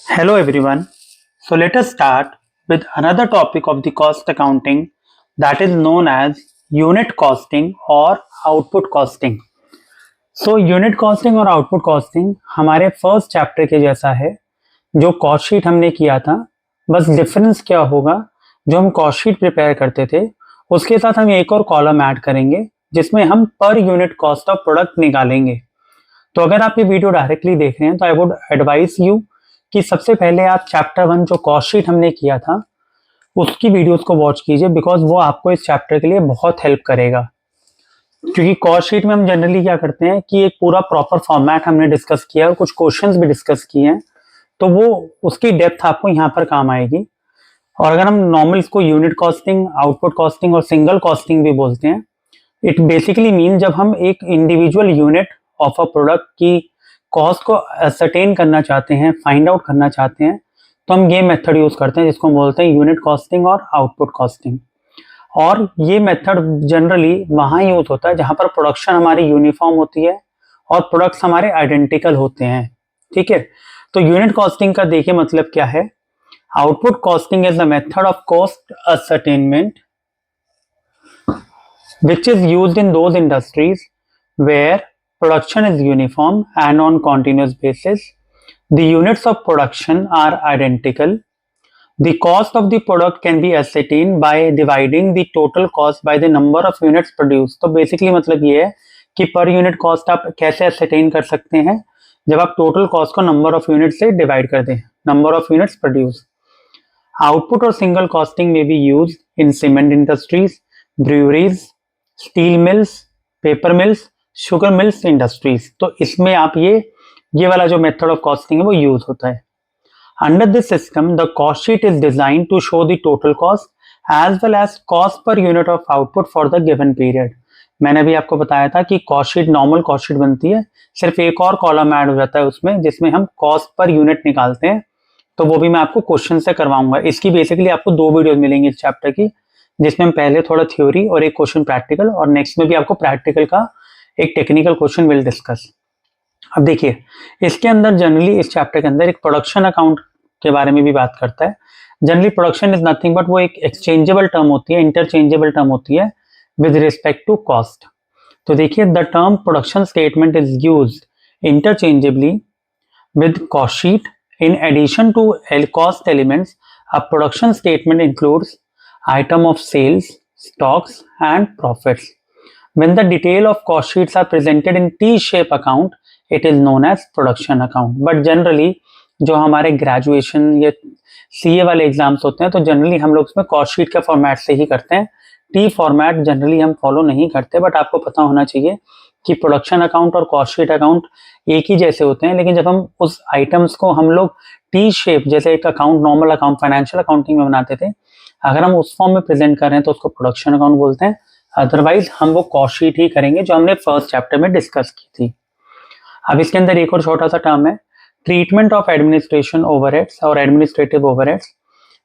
Hello everyone. So let us start with another topic of the cost accounting that is known as unit costing or output costing. So unit costing और output costing हमारे first chapter के जैसा है जो cost sheet हमने किया था। बस डिफरेंस क्या होगा, जो हम कॉस्ट शीट प्रिपेयर करते थे उसके साथ हम एक और कॉलम ऐड करेंगे जिसमें हम per unit cost of product निकालेंगे। तो अगर आप ये वीडियो डायरेक्टली देख रहे हैं तो आई वुड एडवाइस यू कि सबसे पहले आप चैप्टर 1 जो कॉस्ट शीट हमने किया था उसकी वीडियोस को वॉच कीजिए, बिकॉज वो आपको इस चैप्टर के लिए बहुत हेल्प करेगा। क्योंकि कॉस्ट शीट में हम जनरली क्या करते हैं कि एक पूरा प्रॉपर फॉर्मेट हमने डिस्कस किया और कुछ क्वेश्चंस भी डिस्कस किए हैं, तो वो उसकी डेप्थ आपको यहाँ पर काम आएगी। और अगर हम नॉर्मल इसको यूनिट कॉस्टिंग, आउटपुट कॉस्टिंग और सिंगल कॉस्टिंग भी बोलते हैं, इट बेसिकली मीन जब हम एक individual unit of a product की कॉस्ट को असरटेन करना चाहते हैं, फाइंड आउट करना चाहते हैं, तो हम ये मेथड यूज करते हैं जिसको हम बोलते हैं यूनिट कॉस्टिंग और आउटपुट कॉस्टिंग। और ये मेथड जनरली वहां यूज होता है जहां पर प्रोडक्शन हमारी यूनिफॉर्म होती है और प्रोडक्ट्स हमारे आइडेंटिकल होते हैं। ठीक है, तो यूनिट कॉस्टिंग का देखिए मतलब क्या है। Output costing is the method of cost ascertainment which is used in those industries where production is uniform and on continuous basis. The units of production are identical. The cost of the product can be ascertained by dividing the total cost by the number of units produced. तो basically मतलब ये है कि per unit cost आप कैसे ascertain कर सकते हैं, जब आप टोटल कॉस्ट को नंबर ऑफ यूनिट से डिवाइड कर दें, number of units produce. Output और सिंगल कॉस्टिंग में B use in cement industries, breweries, steel mills, paper mills, sugar mills industries. तो इसमें आप ये वाला जो मेथड ऑफ कॉस्टिंग है वो यूज होता है। Under this system the cost sheet is design to show the total cost as well as cost per unit of output for the given period. मैंने भी आपको बताया था कि cost sheet normal cost sheet बनती है, सिर्फ एक और कॉलम ऐड हो जाता है उसमें जिसमें हम कॉस्ट पर यूनिट निकालते हैं। तो वो भी मैं आपको क्वेश्चन से करवाऊंगा। इसकी बेसिकली आपको 2 वीडियोस मिलेंगी इस चैप्टर की, जिसमें हम पहले थोड़ा थ्योरी और एक क्वेश्चन प्रैक्टिकल, और नेक्स्ट में भी आपको प्रैक्टिकल का एक टेक्निकल क्वेश्चन विल डिस्कस। अब देखिए, इसके अंदर जनरली इस चैप्टर के अंदर एक प्रोडक्शन अकाउंट के बारे में भी बात करता है। Generally production is nothing but वो एक एक्सचेंजेबल टर्म होती है, इंटरचेंजेबल टर्म होती है विद रिस्पेक्ट टू कॉस्ट। तो देखिए, the term production statement is used interchangeably with cost sheet. In addition to cost elements, a production statement includes item of sales, stocks, and profits. When the detail of cost sheets are presented in T-shape account, it is known as production account. But generally, जो हमारे graduation या CA वाले exams होते हैं, तो generally हम लोग उसमें कॉस्ट शीट के फॉर्मेट से ही करते हैं। टी फॉर्मेट जनरली हम फॉलो नहीं करते, बट आपको पता होना चाहिए कि प्रोडक्शन अकाउंट और कॉस्ट शीट अकाउंट एक ही जैसे होते हैं। लेकिन जब हम उस आइटम्स को हम लोग टी शेप, जैसे एक account normal account financial accounting में बनाते थे, अगर हम उस फॉर्म में प्रेजेंट कर रहे हैं तो उसको प्रोडक्शन अकाउंट बोलते हैं। अदरवाइज हम वो कॉस्ट शीट ही करेंगे जो हमने फर्स्ट चैप्टर में डिस्कस की थी। अब इसके अंदर एक और छोटा सा टर्म है, ट्रीटमेंट ऑफ एडमिनिस्ट्रेशन ओवरहेड्स और administrative overheads.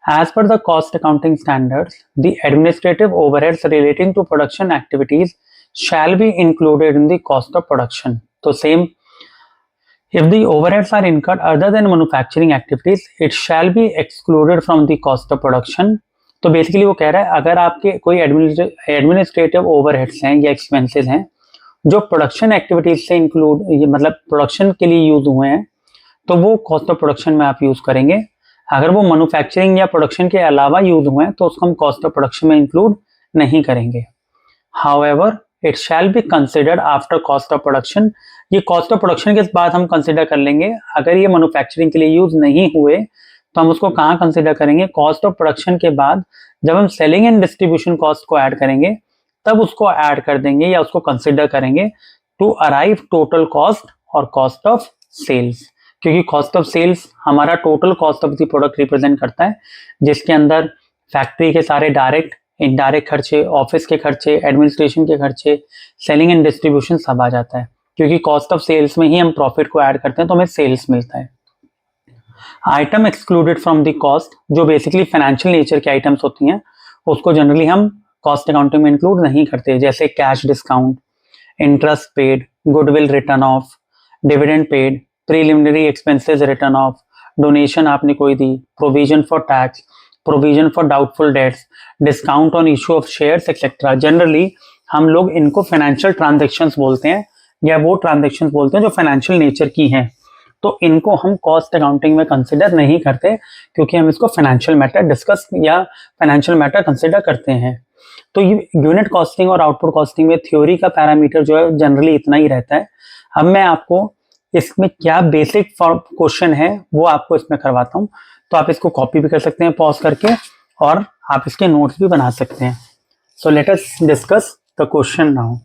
As per the cost accounting standards, the administrative overheads relating to production activities shall be included in the cost of production. So same, if the overheads are incurred other than manufacturing activities, it shall be excluded from the cost of production. तो basically वो कह रहा है, अगर आपके कोई administrative overheads हैं या एक्सपेंसेस हैं जो प्रोडक्शन एक्टिविटीज से इंक्लूड, मतलब प्रोडक्शन के लिए यूज हुए हैं, तो वो कॉस्ट ऑफ प्रोडक्शन में आप यूज करेंगे। अगर वो मैन्युफैक्चरिंग या प्रोडक्शन के अलावा यूज हुए हैं तो उसको हम कॉस्ट ऑफ प्रोडक्शन में इंक्लूड नहीं करेंगे। However it shall be considered after cost of production. ये कॉस्ट ऑफ प्रोडक्शन के बाद हम कंसिडर कर लेंगे। अगर ये मैन्युफैक्चरिंग के लिए यूज नहीं हुए तो हम उसको कहाँ कंसिडर करेंगे, कॉस्ट ऑफ प्रोडक्शन के बाद जब हम सेलिंग एंड डिस्ट्रीब्यूशन कॉस्ट को ऐड करेंगे तब उसको ऐड कर देंगे या उसको कंसिडर करेंगे टू अराइव टोटल कॉस्ट और कॉस्ट ऑफ सेल्स। क्योंकि कॉस्ट ऑफ सेल्स हमारा total cost of the product represent करता है, जिसके अंदर फैक्ट्री के सारे डायरेक्ट, इनडायरेक्ट खर्चे, ऑफिस के खर्चे, एडमिनिस्ट्रेशन के खर्चे, सेलिंग एंड डिस्ट्रीब्यूशन सब आ जाता है। क्योंकि कॉस्ट ऑफ सेल्स में ही हम प्रॉफिट को ऐड करते हैं तो हमें सेल्स मिलता है। Item excluded from the cost, जो बेसिकली फाइनेंशियल नेचर के आइटम्स होती हैं, उसको जनरली हम कॉस्ट अकाउंटिंग में इंक्लूड नहीं करते, जैसे cash discount, interest paid, goodwill written off, dividend paid, preliminary expenses written off, donation आपने कोई दी, provision for tax, provision for doubtful debts, discount on issue of shares etcetera. Generally हम लोग इनको फाइनेंशियल ट्रांजैक्शंस बोलते हैं या वो ट्रांजैक्शंस बोलते हैं जो फाइनेंशियल नेचर की हैं। तो इनको हम कॉस्ट अकाउंटिंग में कंसिडर नहीं करते क्योंकि हम इसको फाइनेंशियल मैटर डिस्कस या फाइनेंशियल मैटर कंसिडर करते हैं। तो ये यूनिट कॉस्टिंग और आउटपुट कॉस्टिंग में थ्योरी का पैरामीटर जो है जनरली इतना ही रहता है। अब मैं आपको इसमें क्या बेसिक क्वेश्चन है वो आपको इसमें करवाता हूँ, तो आप इसको कॉपी भी कर सकते हैं पॉज करके और आप इसके नोट्स भी बना सकते हैं। So let us discuss the question now.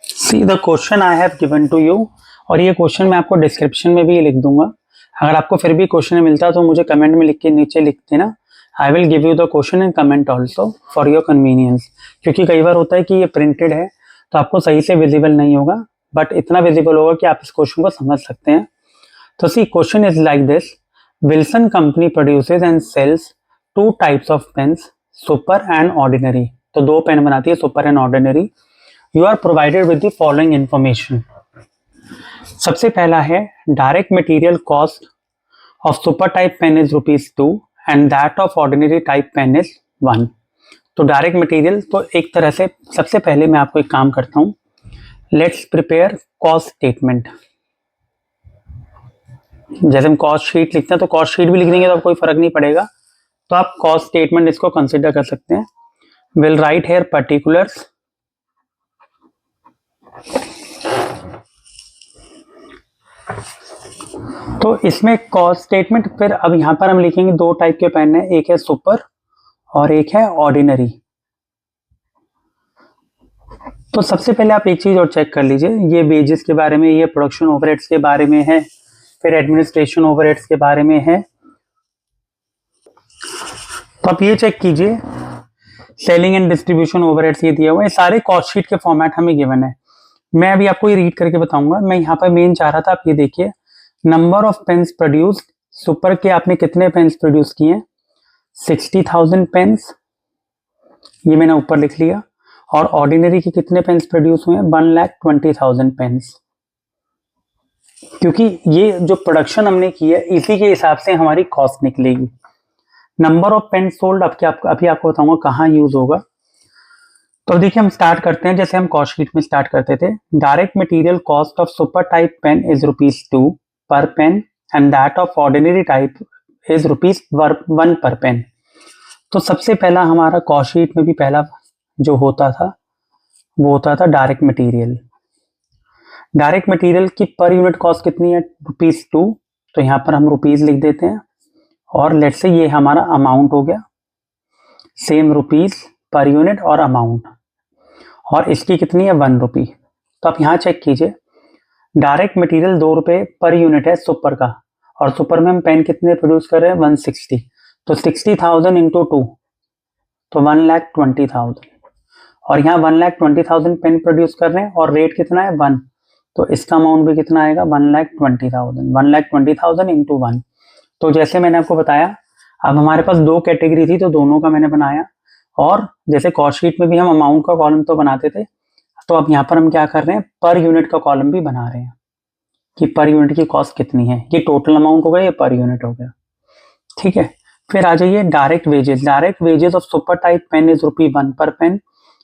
See the question I have given to you, और ये क्वेश्चन मैं आपको डिस्क्रिप्शन में भी लिख दूंगा। अगर आपको फिर भी क्वेश्चन मिलता तो मुझे कमेंट में लिख के नीचे लिख देना। I will give you the question in comment also for your convenience, क्योंकि कई बार होता है कि ये प्रिंटेड है तो आपको सही से विजिबल नहीं होगा, बट इतना विजिबल होगा कि आप इस क्वेश्चन को समझ सकते हैं। तो see question is like this, Wilson company produces and sells two types of pens, super and ordinary. तो दो पेन बनाती है, super and ordinary. You are provided with the following information. सबसे पहला है direct material cost of super type pen is ₹2 and that of ordinary type pen is 1। तो direct material, तो एक तरह से सबसे पहले मैं आपको एक काम करता हूं, लेट्स प्रिपेयर कॉस्ट स्टेटमेंट। जैसे हम कॉस्ट शीट लिखते हैं तो कॉस्ट शीट भी लिख देंगे तो अब कोई फर्क नहीं पड़ेगा, तो आप कॉस्ट स्टेटमेंट इसको कंसिडर कर सकते हैं। विल राइट हेयर पर्टिकुलर्स, तो इसमें कॉस्ट स्टेटमेंट, फिर अब यहां पर हम लिखेंगे दो टाइप के पेन है, एक है सुपर और एक है ऑर्डिनरी। तो सबसे पहले आप एक चीज और चेक कर लीजिए, ये वेजेस के बारे में, ये प्रोडक्शन ओवरहेड्स के बारे में है, फिर एडमिनिस्ट्रेशन ओवरहेड्स के बारे में है। तो आप ये चेक कीजिए, सेलिंग एंड डिस्ट्रीब्यूशन ओवरहेड्स ये दिया हुआ है, सारे कॉस्ट शीट के फॉर्मेट हमें गिवन है। मैं अभी आपको ये रीड करके बताऊंगा। मैं यहाँ पर मेन चाह रहा था, आप ये देखिए, number of pens produced, super के आपने कितने पेन्स प्रोड्यूस किए हैं, 60,000 पेन्स, ये मैंने ऊपर लिख लिया। और ऑर्डिनरी के कितने पेन्स प्रोड्यूस हुए हैं, 1,20,000 पेन्स। क्योंकि ये जो प्रोडक्शन हमने की है इसी के हिसाब से हमारी कॉस्ट निकलेगी। नंबर ऑफ पेन सोल्ड अभी आपको बताऊंगा कहाँ यूज होगा। तो देखिए हम स्टार्ट करते हैं, जैसे हम कॉस्ट शीट में स्टार्ट करते थे। Direct material cost of super type pen is ₹2 per pen and that of ordinary type is ₹1 per pen. तो सबसे पहला हमारा कॉस्ट शीट में भी पहला जो होता था वो होता था डायरेक्ट मटेरियल। डायरेक्ट मटेरियल की पर यूनिट कॉस्ट कितनी है, ₹2, तो यहाँ पर हम रुपीज लिख देते हैं और लेट्स से ये हमारा अमाउंट हो गया, सेम रुपीज पर यूनिट और अमाउंट, और इसकी कितनी है ₹1। तो आप यहाँ चेक कीजिए, डायरेक्ट मटेरियल ₹2 पर यूनिट है सुपर का, और सुपर में हम पेन कितने प्रोड्यूस कर रहे हैं, 160, तो 60,000 इंटू 2 तो 1,20,000, और यहाँ 1,20,000 पेन प्रोड्यूस कर रहे हैं और रेट कितना है 1, तो इसका अमाउंट भी कितना आएगा 1,20,000, 1,20,000 इंटू 1। तो जैसे मैंने आपको बताया, अब हमारे पास दो कैटेगरी थी तो दोनों का मैंने बनाया, और जैसे कॉस्ट शीट में भी हम अमाउंट का कॉलम तो बनाते थे, तो अब यहाँ पर हम क्या कर रहे हैं, पर यूनिट का कॉलम भी बना रहे हैं कि पर यूनिट की कॉस्ट कितनी है। ये टोटल अमाउंट हो गया, ये पर यूनिट हो गया, ठीक है। फिर आ जाइए direct wages. Direct wages of super type pen is ₹1 per pen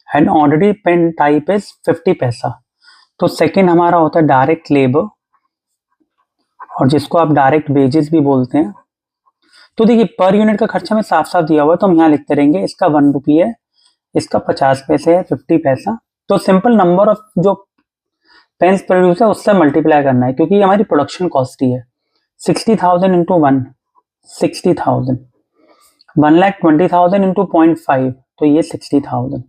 and ordinary pen type is 50 पैसा। तो सेकेंड हमारा होता है डायरेक्ट लेबर, और जिसको आप डायरेक्ट वेजेस भी बोलते हैं। तो देखिए पर यूनिट का खर्चा में साफ साफ दिया हुआ है, तो हम यहाँ लिखते रहेंगे, इसका ₹1 है, इसका 50 पैसे है, 50 पैसा। तो सिंपल नंबर ऑफ जो पेन्स प्रोड्यूस है उससे मल्टीप्लाई करना है, क्योंकि हमारी प्रोडक्शन कॉस्ट ही है। 60,000 इंटू 1, 60,000, 1,20,000 इंटू 0.5, तो ये 60,000।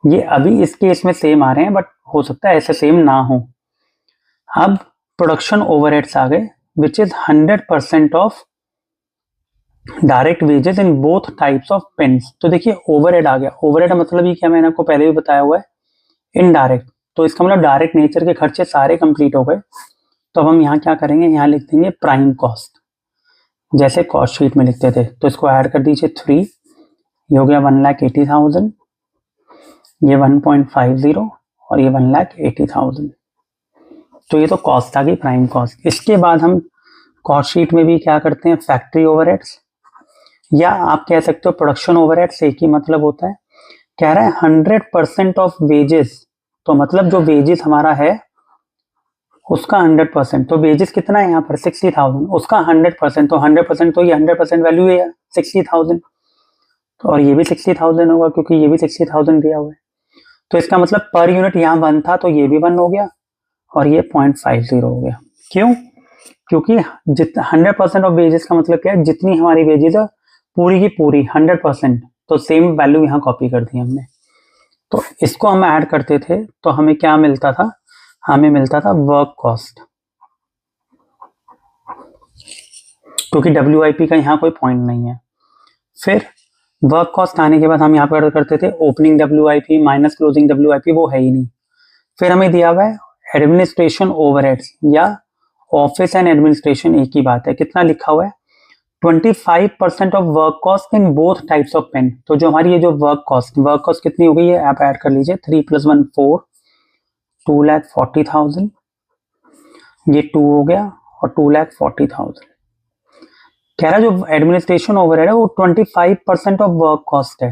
ये अभी इस केस में सेम आ रहे हैं, बट हो सकता है ऐसे सेम ना हो। अब प्रोडक्शन ओवरहेड्स आ गए, which is 100% of direct wages in both types of pens. तो देखिए ओवरहेड आ गया, ओवरहेड मतलब ये क्या, मैंने आपको पहले भी बताया हुआ है, इनडायरेक्ट। तो इसका मतलब डायरेक्ट नेचर के खर्चे सारे कंप्लीट हो गए। तो अब हम यहाँ क्या करेंगे, यहाँ लिख देंगे प्राइम कॉस्ट, जैसे कॉस्ट शीट में लिखते थे। तो इसको ऐड कर दीजिए 3, ये हो गया 1,80,000, ये 1.50 और ये 1,80,000। तो ये तो कॉस्ट आ गई, प्राइम कॉस्ट। इसके बाद हम कॉस्ट शीट में भी क्या करते हैं, फैक्ट्री ओवरहेड्स, या आप कह सकते हो प्रोडक्शन ओवरहेड्स, एक ही मतलब होता है। कह रहा है 100% ऑफ वेजेस, तो मतलब जो वेजेस हमारा है उसका 100%, तो वेजेस कितना है यहाँ पर 60,000, उसका 100%, तो 100%, तो ये 100% वैल्यू है 60,000, और ये भी 60,000 होगा क्योंकि ये भी 60,000 दिया हुआ है। तो इसका मतलब पर यूनिट यहाँ 1 था तो ये भी 1 हो गया और ये 0.50 हो गया। क्यों? क्योंकि 100% ऑफ वेजेस का मतलब क्या है, जितनी हमारी वेजेस है पूरी की पूरी 100%, तो सेम वैल्यू यहाँ कॉपी कर दी हमने। तो इसको हम ऐड करते थे तो हमें क्या मिलता था, हमें मिलता था वर्क कॉस्ट, क्योंकि WIP का यहाँ कोई पॉइंट नहीं है। फिर वर्क कॉस्ट आने के बाद हम यहाँ पर करते थे opening WIP minus closing WIP, वो है ही नहीं। फिर हमें दिया हुआ है एडमिनिस्ट्रेशन ओवरहेड्स या ऑफिस एंड एडमिनिस्ट्रेशन, एक ही बात है। कितना लिखा हुआ है, 25% of work cost in both types of pen. तो जो हमारी ये जो वर्क कॉस्ट कितनी हो गई है, आप ऐड कर लीजिए, 3 + 1 4, 2,40,000, ये 2 हो गया और 2,40,000। कह रहा है जो एडमिनिस्ट्रेशन ओवरहेड है वो 25% ऑफ वर्क कॉस्ट है।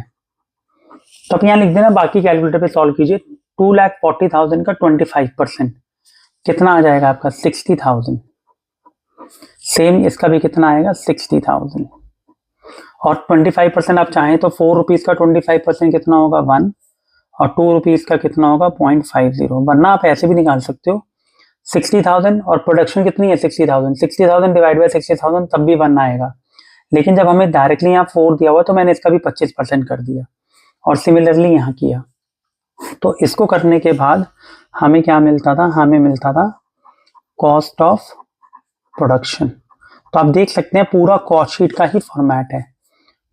तो आप यहाँ लिख देना, बाकी कैलकुलेटर पे सॉल्व कीजिए। 2,40,000 का 25% कितना आ जाएगा आपका 60,000। सेम इसका भी कितना आएगा 60,000, और 25% आप चाहें तो 4 रुपीज का 25% कितना होगा 1, और 2 रुपीज का कितना होगा 0.50, वरना आप ऐसे भी निकाल सकते हो 60,000 और प्रोडक्शन कितनी है 60,000, 60,000 डिवाइड बाय 60,000 तब भी 1 आएगा। लेकिन जब हमें डायरेक्टली यहाँ 4 दिया हुआ तो मैंने इसका भी 25% कर दिया, और सिमिलरली यहाँ किया। तो इसको करने के बाद हमें क्या मिलता था, हमें मिलता था कॉस्ट ऑफ प्रोडक्शन। तो आप देख सकते हैं पूरा कॉस्ट शीट का ही फॉर्मेट है।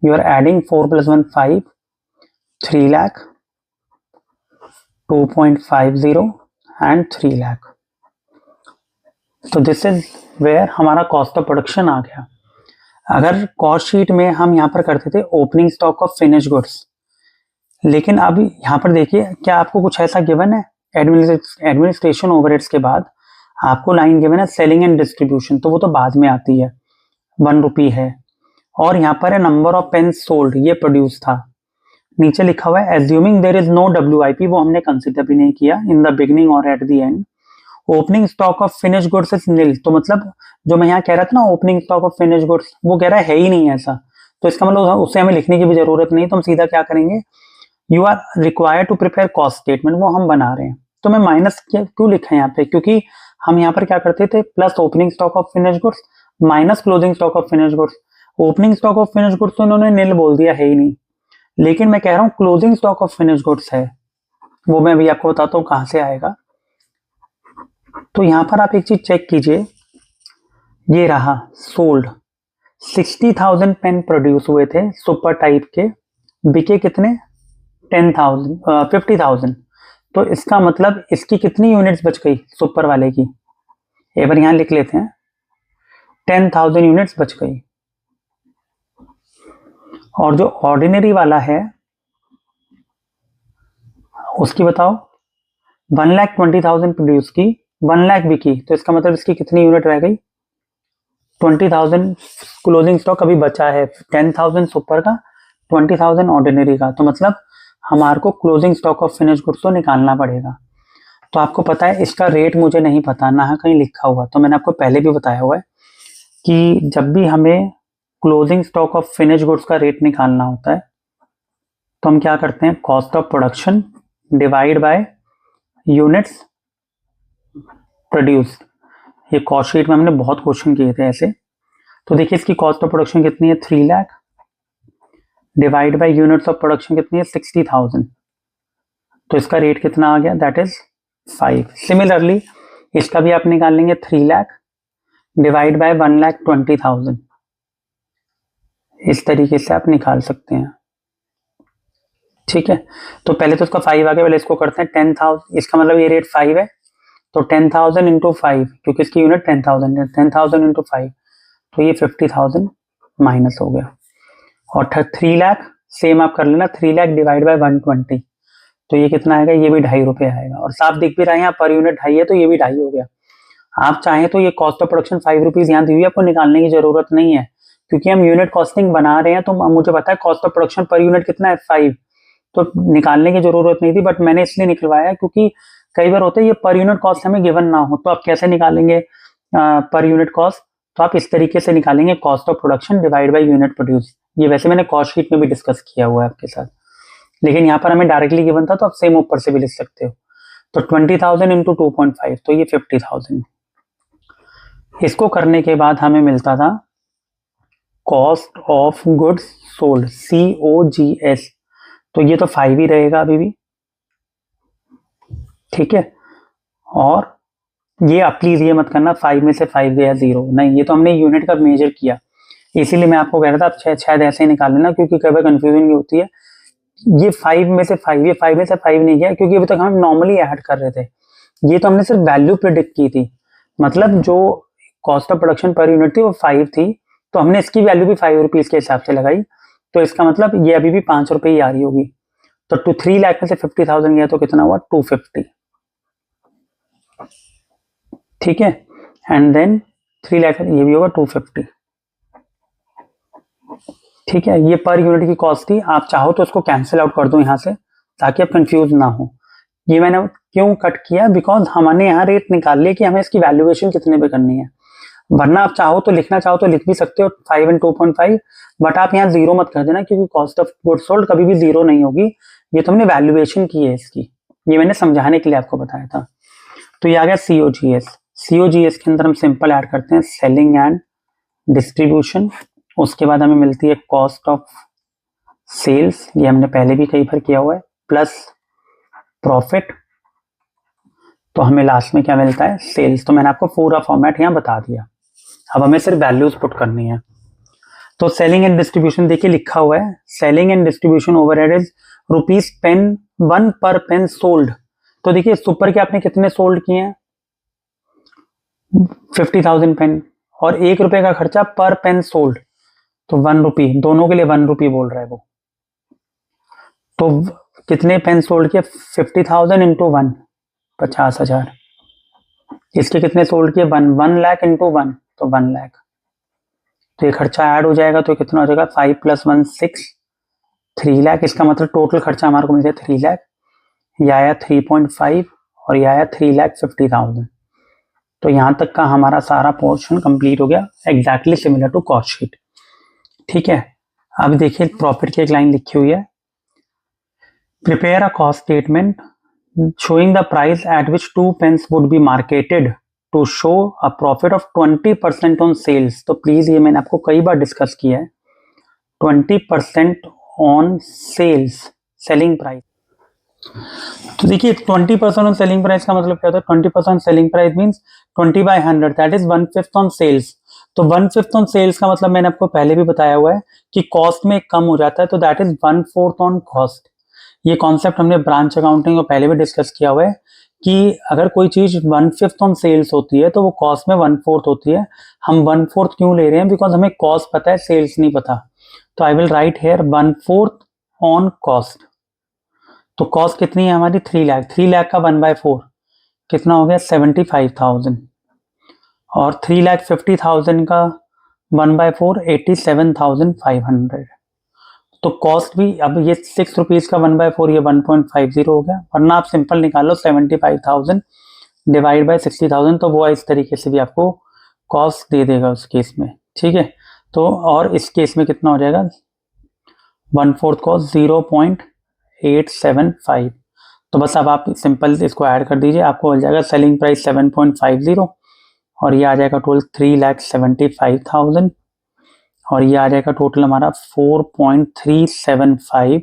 You are adding 4 + 1 5, 3 lakh, 2.50 and 3 lakh. तो दिस इज वेयर हमारा कॉस्ट ऑफ प्रोडक्शन आ गया। अगर कॉस्ट शीट में हम यहाँ पर करते थे opening stock of finish goods, लेकिन अब यहाँ पर देखिए क्या आपको कुछ ऐसा गिवन है, एडमिनिस्ट्रेशन ओवरहेड्स के बाद आपको लाइन गिवन है सेलिंग एंड डिस्ट्रीब्यूशन, तो वो तो बाद में आती है, 1 रुपी है। और यहाँ पर है नंबर ऑफ पेन सोल्ड, ये प्रोड्यूस था। नीचे लिखा हुआ है assuming there is no WIP, वो हमने कंसिडर भी नहीं किया इन द बिगनिंग और at the end. Opening stock of finish goods is nil, तो मतलब जो मैं यहाँ कह रहा था ना opening stock of finish goods, वो कह रहा है ही नहीं ऐसा, तो इसका मतलब उससे हमें लिखने की भी जरूरत नहीं। तो हम सीधा क्या करेंगे, you are required to prepare cost statement, वो हम बना रहे हैं। तो मैं माइनस क्यों लिखा है यहाँ पे, क्योंकि हम यहाँ पर क्या करते थे plus opening stock of finish goods minus closing stock of finish goods. Opening stock of finish goods तो इन्होंने निल बोल दिया, है ही नहीं, लेकिन मैं कह रहा हूँ closing stock of finish goods है, वो मैं अभी आपको बताता हूँ कहाँ से आएगा। तो यहाँ पर आप एक चीज चेक कीजिए, ये रहा सोल्ड 60,000 पेन प्रोड्यूस हुए थे सुपर टाइप के, बिके कितने 50,000। तो इसका मतलब इसकी कितनी यूनिट्स बच गई सुपर वाले की, एक बार यहां लिख लेते हैं, 10,000 यूनिट्स बच गई। और जो ऑर्डिनरी वाला है उसकी बताओ, 1,20,000 प्रोड्यूस की, 1 लाख बिकी, तो इसका मतलब इसकी कितनी यूनिट रह गई 20,000 क्लोजिंग स्टॉक अभी बचा है, 10,000 सुपर का, 20,000 ऑर्डिनरी का। तो मतलब हमारे को closing stock of finish goods तो निकालना पड़ेगा। तो आपको पता है इसका रेट मुझे नहीं पता, ना कहीं लिखा हुआ, तो मैंने आपको पहले भी बताया हुआ है कि जब भी हमें closing stock of finish goods का रेट निकालना होता है तो हम क्या करते हैं, cost of production divide by units produce. ये कॉस्ट शीट में हमने बहुत क्वेश्चन किए थे ऐसे। तो देखिए इसकी कॉस्ट ऑफ प्रोडक्शन कितनी है 3 lakh, divide by units of production कितनी है 60,000, तो इसका रेट कितना आ गया दैट इज 5। सिमिलरली इसका भी आप निकाल लेंगे 3 लाख डिवाइड बाय 1,20,000, इस तरीके से आप निकाल सकते हैं। ठीक है, तो पहले तो इसका 5 आ गया, पहले इसको करते हैं 10,000, इसका मतलब ये रेट 5 है, तो 10,000 इंटू 5, क्योंकि इसकी यूनिट 10,000 है, 10,000 इंटू 5, तो ये 50,000 माइनस हो गया। और 3 लाख सेम आप कर लेना, 3 लाख डिवाइड बाय 120, तो ये कितना आएगा, ये भी 2.5 रुपये आएगा। और साफ दिख भी रहा है यहाँ पर यूनिट 2.5 है, तो ये भी 2.5 हो गया। आप चाहें तो ये कॉस्ट ऑफ प्रोडक्शन 5 रुपीज यहाँ दी हुई है, आपको निकालने की जरूरत नहीं है, क्योंकि हम यूनिट कॉस्टिंग बना रहे हैं, तो मुझे पता है cost of production per unit कितना है 5, तो निकालने की जरूरत नहीं थी, बट मैंने इसलिए निकलवाया क्योंकि कई बार होता है ये पर यूनिट कॉस्ट हमें गिवन ना हो, तो आप कैसे निकालेंगे पर यूनिट कॉस्ट, तो आप इस तरीके से निकालेंगे cost of production divide by unit produce. ये वैसे मैंने कॉस्ट शीट में भी डिस्कस किया हुआ है आपके साथ, लेकिन यहाँ पर हमें डायरेक्टली गिवन था, तो आप सेम ऊपर से भी लिख सकते हो। तो 20,000 इंटू 2.5, तो ये 50,000। इसको करने के बाद हमें मिलता था cost of goods sold, COGS, तो ये तो 5 ही रहेगा अभी भी, ठीक है। और ये आप प्लीज ये मत करना 5 में से 5 गया 0, नहीं, ये तो हमने यूनिट का मेजर किया, इसीलिए मैं आपको कह रहा था आप शायद ऐसे ही निकाल लेना, क्योंकि कई बार कंफ्यूजन ये होती है। ये 5 में से 5, ये 5 में से 5 नहीं गया, क्योंकि अभी तक हम नॉर्मली ऐड कर रहे थे, ये तो हमने सिर्फ वैल्यू प्रिडिक्ट की थी, मतलब जो cost of production per unit थी वो 5 थी, तो हमने इसकी वैल्यू भी 5 रुपीज के हिसाब से लगाई, तो इसका मतलब ये अभी भी 5 रुपए ही आ रही होगी। तो 3 लाख में से 50,000 गया तो कितना हुआ 250, ठीक है। एंड देन 3 लाख ये भी होगा 250, ठीक है। ये पर यूनिट की कॉस्ट थी, आप चाहो तो उसको कैंसिल आउट कर दो यहाँ से, ताकि आप कंफ्यूज ना हो। ये मैंने क्यों कट किया, बिकॉज हमने यहाँ रेट निकाल लिया कि हमें इसकी वैल्यूएशन कितने पे करनी है, वरना आप चाहो तो लिखना चाहो तो लिख भी सकते हो 5 एंड 2.5, बट आप यहाँ 0 मत कर देना, क्योंकि कॉस्ट ऑफ गुड्स सोल्ड कभी भी 0 नहीं होगी, ये तो हमने वैल्यूएशन की है इसकी, ये मैंने समझाने के लिए आपको बताया था। तो ये आ गया COGS के अंदर हम सिंपल ऐड करते हैं सेलिंग एंड डिस्ट्रीब्यूशन, उसके बाद हमें मिलती है कॉस्ट ऑफ सेल्स, ये हमने पहले भी कई बार किया हुआ है, प्लस प्रॉफिट, तो हमें लास्ट में क्या मिलता है सेल्स। तो मैंने आपको पूरा फॉर्मेट यहाँ बता दिया, अब हमें सिर्फ वैल्यूज पुट करनी है। तो सेलिंग एंड डिस्ट्रीब्यूशन देखिए लिखा हुआ है, selling and distribution overhead is ₹1 per pen sold, तो देखिए सुपर के आपने कितने सोल्ड किए हैं 50,000 पेन, और ₹1 का खर्चा पर पेन सोल्ड, तो 1 रुपी, दोनों के लिए 1 रुपी बोल रहा है वो, तो कितने पेन सोल्ड किए 50,000 इंटू 1, 50,000, इसके कितने सोल्ड किए 1 लाख इंटू 1, तो 1 लाख, तो ये खर्चा ऐड हो जाएगा, तो कितना हो जाएगा 5 + 1 6, 3 लाख, इसका मतलब टोटल खर्चा हमारे को मिल जाए 3 लाख, यह आया 3.5 और यह आया 3,50,000। तो यहां तक का हमारा सारा पोर्शन कंप्लीट हो गया, exactly similar to cost sheet, ठीक है। अब देखिए प्रॉफिट की एक लाइन लिखी हुई है, prepare a cost statement showing the price at which 2 pence would be marketed to show a profit of 20% on sales। तो प्लीज ये मैंने आपको कई बार डिस्कस किया है, 20% ऑन सेल्स, सेलिंग प्राइस। तो देखिए 20% ऑन सेलिंग प्राइस का मतलब क्या होता है, 20% selling price means 20/100, that is 1/5 on sales. तो 1/5 ऑन सेल्स का मतलब मैंने आपको पहले भी बताया हुआ है कि कॉस्ट में कम हो जाता है, तो दैट इज 1/4 ऑन कॉस्ट। ये कॉन्सेप्ट हमने ब्रांच अकाउंटिंग को पहले भी डिस्कस किया हुआ है कि अगर कोई चीज 1/5 ऑन सेल्स होती है तो वो कॉस्ट में 1/4 होती है। हम 1/4 क्यों ले रहे हैं, बिकॉज हमें कॉस्ट पता है, सेल्स नहीं पता। तो I will write here 1/4 on cost. तो कॉस्ट कितनी है हमारी 3 लाख, 3 लाख का 1/4 कितना हो गया 75,000, और 3,50,000 का 1/4 87,500। तो कॉस्ट भी अब ये 6 रुपीज का 1/4 ये 1.50 हो गया, वरना आप सिंपल निकालो 75,000 डिवाइड बाय 60,000, तो वो इस तरीके से भी आपको कॉस्ट दे देगा उस केस में, ठीक है। तो और इस केस में कितना हो जाएगा 1/4 कॉस्ट 0.875। तो बस अब आप सिंपल इसको ऐड कर दीजिए, आपको मिल जाएगा सेलिंग प्राइस 7.50 और ये आ जाएगा टोटल 3,75,000 और ये आ जाएगा टोटल हमारा 4.375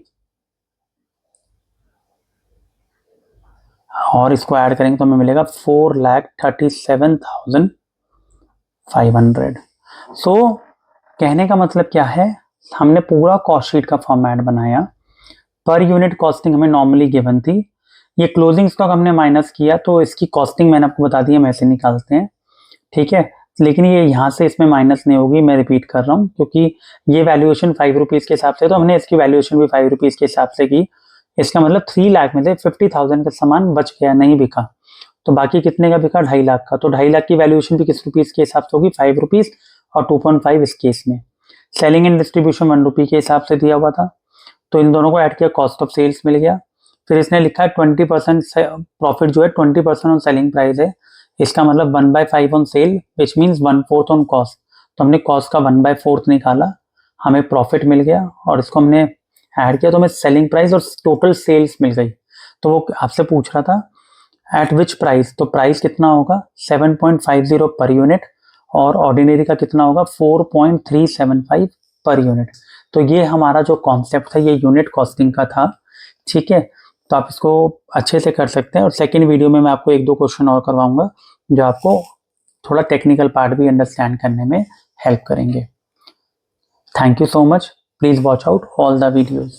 और इसको ऐड करेंगे तो हमें मिलेगा 4,37,500। सो कहने का मतलब क्या है, हमने पूरा कॉस्ट शीट का फॉर्मेट बनाया, पर यूनिट कॉस्टिंग हमें नॉर्मली गिवन थी, ये क्लोजिंग स्टॉक हमने माइनस किया तो इसकी कॉस्टिंग मैंने आपको बता दी हम ऐसे निकालते हैं, ठीक है। लेकिन ये यहाँ से इसमें माइनस नहीं होगी, मैं रिपीट कर रहा हूँ, क्योंकि ये वैल्यूएशन 5 रुपीज के हिसाब से, तो हमने इसकी वैल्यूएशन भी 5 रुपीज के हिसाब से की। इसका मतलब 3 लाख में से 50,000 का सामान बच गया, नहीं बिका, तो बाकी कितने का बिका, 2.5 लाख का। तो 2.5 लाख की वैल्यूएशन भी किस रुपीस के हिसाब से होगी, 5 रुपीज, और 2.5 इस केस में। सेलिंग एंड डिस्ट्रीब्यूशन 1 रुपी के हिसाब से दिया हुआ था, तो इन दोनों को ऐड किया, कॉस्ट ऑफ सेल्स मिल गया। फिर इसने लिखा है 20% प्रॉफिट जो है 20% ऑन सेलिंग प्राइस है, इसका मतलब 1/5 on sale which means 1/4 on cost. तो हमने कॉस्ट का 1/4 निकाला, हमें प्रॉफिट मिल गया, और इसको हमने ऐड किया तो हमें सेलिंग प्राइस और टोटल सेल्स मिल गई। तो वो आपसे पूछ रहा था एट विच प्राइस, तो प्राइस कितना होगा 7.50 पर यूनिट, और ऑर्डिनरी का कितना होगा 4.375 पर यूनिट। तो ये हमारा जो कॉन्सेप्ट था ये यूनिट कॉस्टिंग का था, ठीक है। तो आप इसको अच्छे से कर सकते हैं, और सेकेंड वीडियो में मैं आपको 1-2 क्वेश्चन और करवाऊंगा जो आपको थोड़ा टेक्निकल पार्ट भी अंडरस्टैंड करने में हेल्प करेंगे। Thank you so much, please watch out all the videos.